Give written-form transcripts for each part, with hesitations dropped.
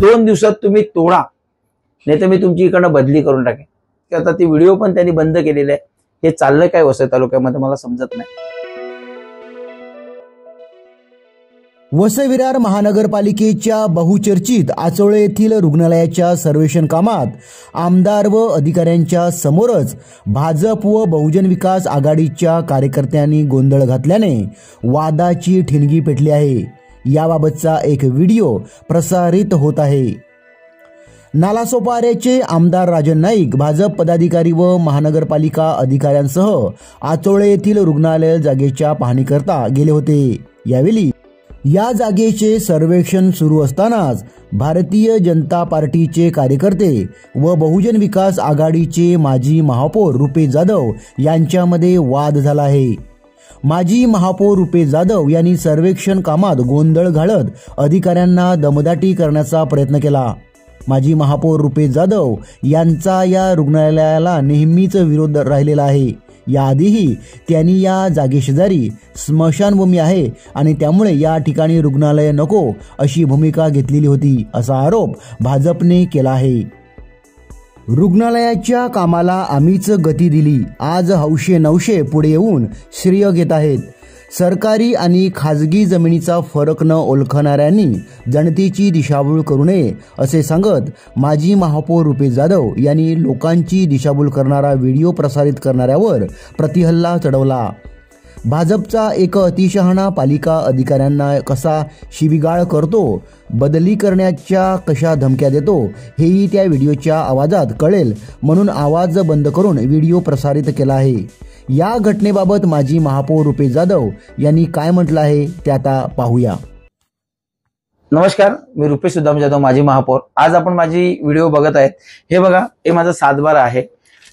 2 दिवसात तुम्ही तोडा, नाही तर मी तुमची इकडनं बदली करून टाकेन। आता ती व्हिडिओ पण त्यांनी बंद केलेली आहे। हे चाललंय काय वसई तालुक्यामध्ये मला समजत नाही। वसई विरार महानगरपालिकेच्या बहुचर्चित आचोळे येथील रुग्णालयाच्या सर्वेक्षण कामात आमदार व अधिकाऱ्यांच्या समोरच भाजप व बहुजन विकास आघाडीच्या कार्यकर्त्यांनी गोंधळ घातल्याने वादाची ठिणगी पेटली आहे। याबाबतचा एक व्हिडिओ प्रसारित होत आहे। नालासोपाऱ्याचे आमदार राजन नाईक भाजप पदाधिकारी व महानगरपालिका अधिकाऱ्यांसह आचोळे येथील रुग्णालय जागेच्या पाहणीकरता गेले होते। यावेळी या जागेचे सर्वेक्षण सुरू असतानाच भारतीय जनता पार्टीचे कार्यकर्ते व बहुजन विकास आघाडीचे माजी महापौर रुपेश जाधव यांच्यामध्ये वाद झाला आहे। माजी महापौर रुपेश जाधव यांनी सर्वेक्षण कामात गोंधळ घालत अधिकाऱ्यांना दमदाटी करण्याचा प्रयत्न केला। माजी महापौर रुपेश जाधव यांचा या रुग्णालयाला नेहमीच विरोध राहिलेला आहे। याआधीही त्यांनी या जागेशेजारी स्मशानभूमी आहे आणि त्यामुळे या ठिकाणी रुग्णालय नको अशी भूमिका घेतलेली होती, असा आरोप भाजपने केला आहे। रुग्णालयाच्या कामाला आम्हीच गती दिली, आज हौशे नवशे पुढे येऊन श्रेय घेत आहेत। सरकारी आणि खाजगी जमिनीचा फरक न ओळखणाऱ्यांनी जनतेची दिशाभूल करू नये असे सांगत माजी महापौर रुपेश जाधव यांनी लोकांची दिशाभूल करणारा व्हिडिओ प्रसारित करणाऱ्यावर प्रतिहल्ला चढवला। भाजपचा एक अतिशहाणा पालिका अधिकाऱ्यांना कसा शिवीगाळ करतो, बदली करण्याच्या कशा धमक्या देतो हेही त्या व्हिडिओच्या आवाजात कळेल, म्हणून आवाज बंद करून व्हिडिओ प्रसारित केला आहे। या घटनेबाबत माजी महापौर रुपेश जाधव यांनी काय म्हटलं आहे ते आता पाहूया। नमस्कार, मी रुपेश सुदाम जाधव, माजी महापौर। आज आपण माझी व्हिडिओ बघत आहेत। हे बघा, हे माझा 7/12 आहे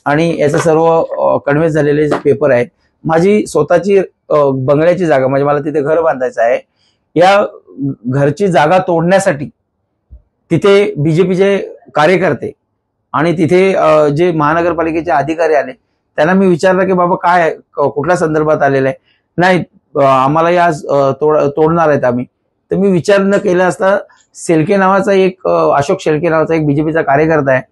आणि याचं सर्व कन्व्हेन्स झालेले पेपर आहेत। माझी स्वतःची बंगल्याची जागा, म्हणजे मला तिथे घर बांधायचं आहे। या घरची जागा तोडण्यासाठी तिथे बीजेपीचे कार्यकर्ते आणि तिथे जे महानगरपालिकेचे अधिकारी आले, त्यांना मी विचारलं की बाबा काय कुठल्या संदर्भात आलेलं आहे। नाही, आम्हाला या तोडणार आहेत आम्ही। तर मी विचार न केला असता शेळके नावाचा एक अशोक शेळके नावाचा एक बीजेपीचा कार्यकर्ता आहे,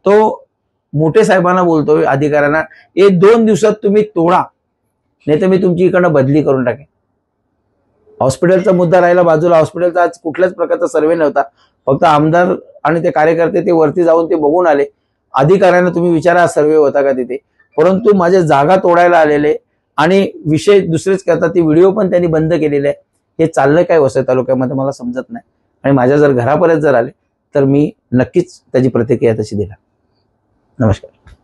तो मोठे साहेबांना बोलतोय अधिकाऱ्यांना, हे 2 दिवसात तुम्ही तोडा, नाही तर मी तुमची इकडनं बदली करून टाकेन। हॉस्पिटलचा मुद्दा राहिला बाजूला, हॉस्पिटलचा आज कुठल्याच प्रकारचा सर्वे नव्हता, फक्त आमदार आणि ते कार्यकर्ते ते वरती जाऊन ते बघून आले। अधिकाऱ्यांना तुम्ही विचारा सर्वे होता का तिथे, परंतु माझे जागा तोडायला आलेले आणि विषय दुसरेच करतात। ती व्हिडिओ पण त्यांनी बंद केलेली आहे। हे चाललंय काय वसई तालुक्यामध्ये मला समजत नाही आणि माझ्या जर घरापर्यंत जर आले तर मी नक्कीच त्याची प्रतिक्रिया तशी देणार। नमस्कार।